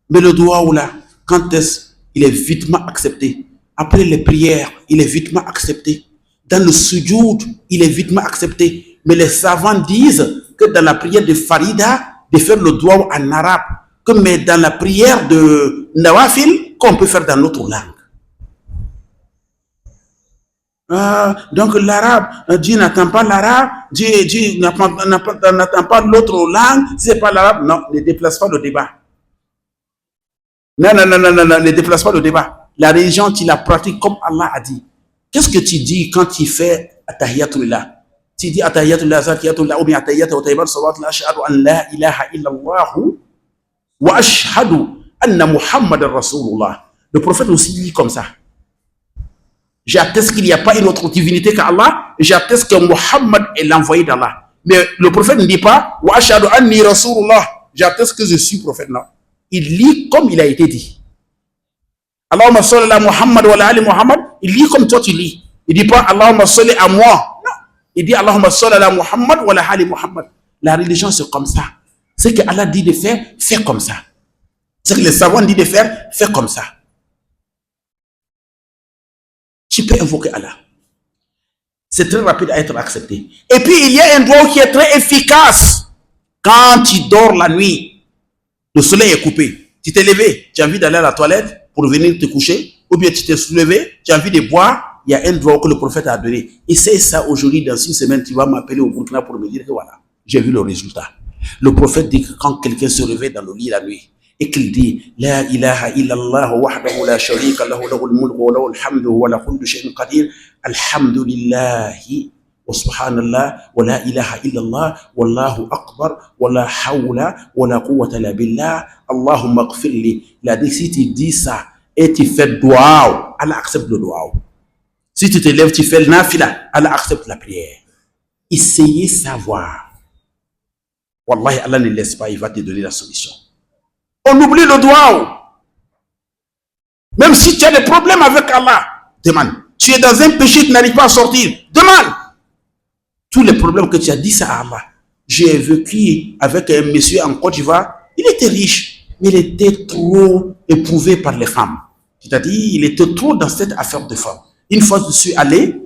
Mais le doigt là, quand est-ce il est vitement accepté? Après les prières, il est vitement accepté. Dans le sujoud, il est vitement accepté. Mais les savants disent que dans la prière de Farida, de faire le doigt en arabe, que mais dans la prière de Nawafil, qu'on peut faire dans notre langue. Donc l'arabe, Dieu n'attend pas l'arabe, Dieu n'attend pas l'autre langue, si c'est pas l'arabe. Non, ne déplace pas le débat. Non, ne déplace pas le débat. La religion, tu la pratiques comme Allah a dit. Qu'est-ce que tu dis quand tu fais Attahiyatullah? Tu dis Attahiyatullah, Zakiyatullah, ou bien Attahiyatullah, Tayyibat, Salawatullah, Ashhadu an la ilaha illallah, wa ashhadu anna Muhammad Rasulullah. Le prophète aussi dit comme ça. J'atteste qu'il n'y a pas une autre divinité qu'Allah. J'atteste que Muhammad est l'envoyé d'Allah. Mais le prophète ne dit pas wa ashhadu anni Rasulullah. J'atteste que je suis prophète. Non. Il lit comme il a été dit. Allahumma salli ala Muhammad wa ala ali Muhammad. Il lit comme toi tu lis. Il ne dit pas Allahumma salli à moi. Non. Il dit Allahumma salli ala Muhammad wa ala ali Muhammad. La religion c'est comme ça. Ce que Allah dit de faire, fais comme ça. Ce que les savants disent de faire, fais comme ça. Tu peux invoquer Allah. C'est très rapide à être accepté. Et puis, il y a un droit qui est très efficace. Quand tu dors la nuit, le soleil est coupé. Tu t'es levé, tu as envie d'aller à la toilette pour venir te coucher, ou bien tu t'es soulevé, tu as envie de boire, il y a un droit que le prophète a donné. Essaye ça aujourd'hui, dans une semaine, tu vas m'appeler au Burkina pour me dire que voilà, j'ai vu le résultat. Le prophète dit que quand quelqu'un se réveille dans le lit la nuit, et qu'il dit La ilaha illallah wahdahu la sharika lahu lahul mulku wa lahul hamdu wa la kullu shay'in qadir alhamdulillahi wa subhanallah wa la ilaha illallah wallahu akbar wa la hawla wa la quwwata illa billah Allahumma ighfirli. Il a dit si tu dis ça et tu fais dua, Allah accepte le dua. Si tu te lèves, tu fais le nafila, Allah accepte la prière. Essayez savoir. Wallahi, Allah ne laisse pas, il va te donner la solution. On oublie le doigt. Même si tu as des problèmes avec Allah, demande. Tu es dans un péché, tu n'arrives pas à sortir, demande. Tous les problèmes que tu as dit ça à Allah. J'ai vécu avec un monsieur en Côte d'Ivoire, il était riche, mais il était trop éprouvé par les femmes. C'est-à-dire, il était trop dans cette affaire de femmes. Une fois, je suis allé,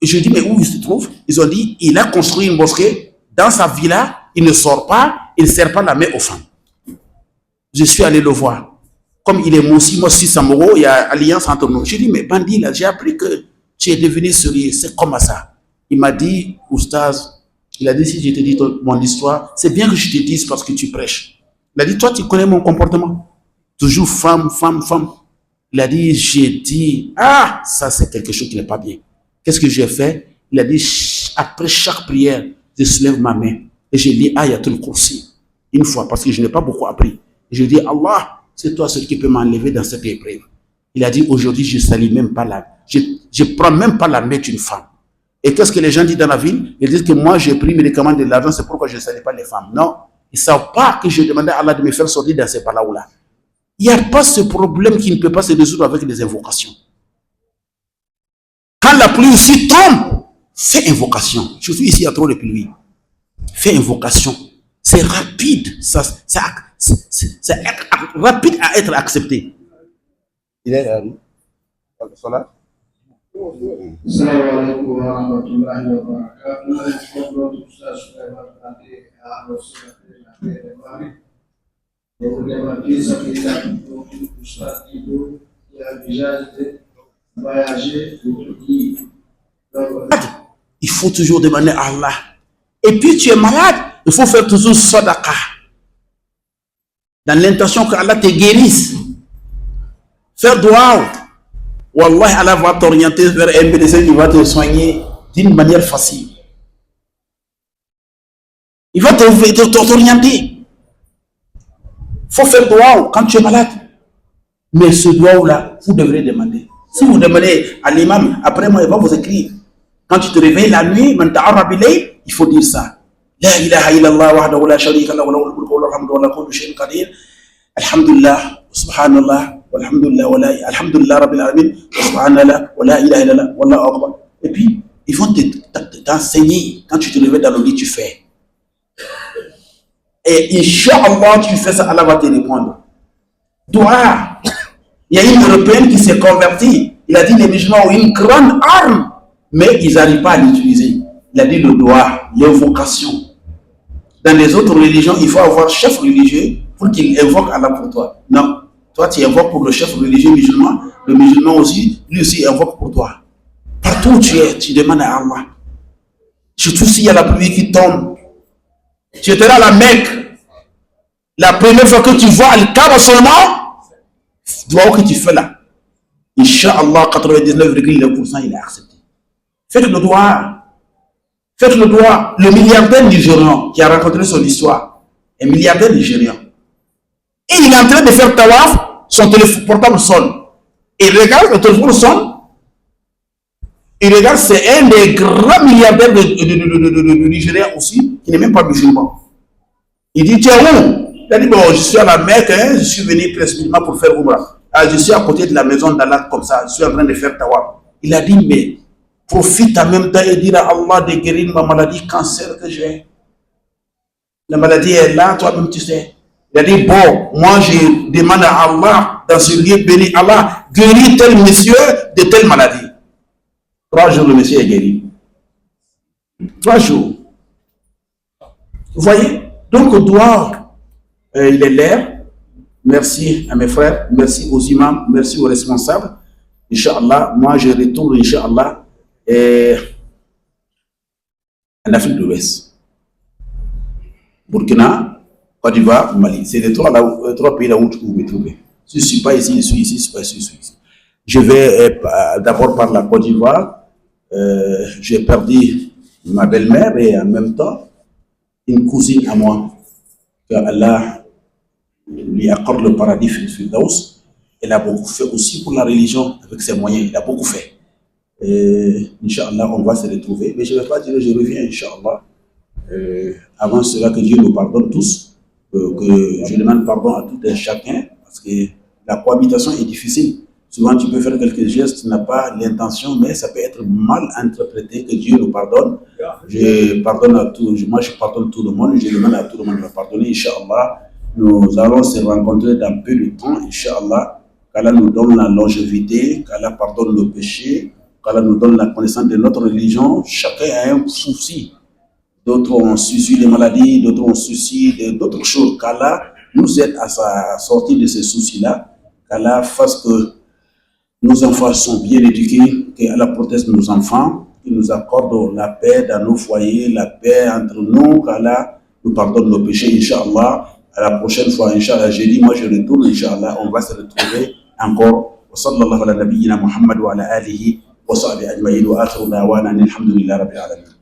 et je dis, mais où il se trouve? Ils ont dit, il a construit une mosquée dans sa villa, il ne sort pas, il ne sert pas la main aux femmes. Je suis allé le voir. Comme il est moi aussi 600 euros, il y a alliance entre nous. J'ai dit, mais bandit, là, j'ai appris que tu es devenu sérieux. C'est comme ça. Il m'a dit, Oustaz, il a dit, si je te dis mon histoire, c'est bien que je te dise parce que tu prêches. Il a dit, toi, tu connais mon comportement. Toujours femme. Il a dit, j'ai dit, ça c'est quelque chose qui n'est pas bien. Qu'est-ce que j'ai fait? Il a dit, après chaque prière, je soulève ma main et je lis Ayatul Kursi. Une fois, parce que je n'ai pas beaucoup appris. Je dis, Allah, c'est toi celui qui peut m'enlever dans cette épreuve. Il a dit, aujourd'hui, je ne salis même pas je prends même pas la main d'une femme. Et qu'est-ce que les gens disent dans la ville? Ils disent que moi, j'ai pris médicaments de l'argent, c'est pourquoi je ne salis pas les femmes. Non, ils ne savent pas que je demandais à Allah de me faire sortir dans ces palaos-là. Il n'y a pas ce problème qui ne peut pas se résoudre avec des invocations. Quand la pluie aussi tombe, fais invocation. Je suis ici, il y a trop de pluie. Fais invocation. C'est rapide. C'est rapide à être accepté. Il est là. Assalamu alaikum wa rahmatullahi wa barakatuh. Il faut toujours demander à Allah. Et puis tu es malade, il faut faire toujours sadaqa. Dans l'intention que Allah te guérisse. Faire dua. Wallah, Allah va t'orienter vers un médecin qui va te soigner d'une manière facile. Il va t'orienter. Il faut faire dua quand tu es malade. Mais ce dua-là, vous devrez demander. Si vous demandez à l'imam, après moi, il va vous écrire. Quand tu te réveilles la nuit, il faut dire ça. La ilaha illallah wahdahu la sharika lahu lahul mulku wa lahul hamdu wa la kullu shay'in qadir. Alhamdulillah, subhanallah, walhamdulillah, wa la alhamdulillah rabbil alamin, subhanallah, wa la ilaha illallah, wallahu akbar. Et puis, ils vont t'enseigner. Quand tu te réveilles dans le lit, tu fais. Et Inch'Allah, tu fais ça, Allah va te répondre. Doua. Il y a une Européenne qui s'est convertie. Il a dit les musulmans ont une grande arme, mais ils n'arrivent pas à l'utiliser. Il a dit le doua, l'invocation. Dans les autres religions, il faut avoir chef religieux pour qu'il invoque Allah pour toi. Non, toi tu invoques pour le chef religieux musulman, le musulman aussi, lui aussi invoque pour toi. Partout où tu es, tu demandes à Allah. Surtout s'il y a la pluie qui tombe. Tu étais à la Mecque. La première fois que tu vois Al-Kaaba seulement, doigt que tu fais là. Inch'Allah, 99,9% il est accepté. Faites le doigt. Faites le doigt. Le milliardaire nigérian qui a raconté son histoire, un milliardaire nigérian. Et il est en train de faire tawaf, son téléphone portable sonne. Il regarde, le téléphone sonne. Il regarde, c'est un des grands milliardaires de Nigeria aussi, qui n'est même pas musulman. Il dit, tiens, où? Il a dit, bon, je suis à la Mecque, hein, je suis venu précisément pour faire Umrah. Ah, je suis à côté de la maison d'Allah comme ça, je suis en train de faire tawaf. Il a dit, mais profite en même temps et dire à Allah de guérir ma maladie cancer que j'ai. La maladie est là, toi-même tu sais. Il a dit, bon, moi je demande à Allah, dans ce lieu béni, Allah, guéris tel monsieur de telle maladie. 3 jours, le monsieur est guéri. 3 jours. Vous voyez? Donc, au doigt, il est l'air. Merci à mes frères, merci aux imams, merci aux responsables. Inch'Allah, moi je retourne, Inch'Allah, en Afrique de l'Ouest. Burkina, Côte d'Ivoire, Mali. C'est les 3 pays là où vous me trouvez. Si je ne suis pas ici, je suis ici, je ne suis pas ici, je suis ici. Je vais d'abord par la Côte d'Ivoire. J'ai perdu ma belle-mère et en même temps une cousine à moi. Que Allah lui accorde le paradis Firdaus. Elle a beaucoup fait aussi pour la religion avec ses moyens. Il a beaucoup fait. Inch'Allah, on va se retrouver. Mais je ne vais pas dire je reviens, Inch'Allah. Avant cela, que Dieu nous pardonne tous. Que je demande pardon à tout et chacun. Parce que la cohabitation est difficile. Souvent, tu peux faire quelques gestes, tu n'as pas l'intention, mais ça peut être mal interprété. Que Dieu nous pardonne. Je pardonne à tout. Moi, je pardonne tout le monde. Je demande à tout le monde de me pardonner, Inch'Allah. Nous allons se rencontrer dans peu de temps, Inch'Allah. Qu'Allah nous donne la longévité, qu'Allah pardonne nos péchés, qu'Allah nous donne la connaissance de notre religion. Chacun a un souci. D'autres ont souci des maladies, d'autres ont souci d'autres choses. Qu'Allah nous aide à sortir de ces soucis-là. Qu'Allah fasse que nos enfants sont bien éduqués, qu'Allah protège nos enfants, qu'il nous accorde la paix dans nos foyers, la paix entre nous, qu'Allah nous pardonne nos péchés, Inch'Allah. À la prochaine fois, Inch'Allah, jeudi, moi je retourne, Inch'Allah, on va se retrouver encore. Wa sallallahu ala nabiyyina Muhammad wa ala alihi wa sahbihi ajma'in wa akhiru da'wana alhamdulillahi rabbil alamin.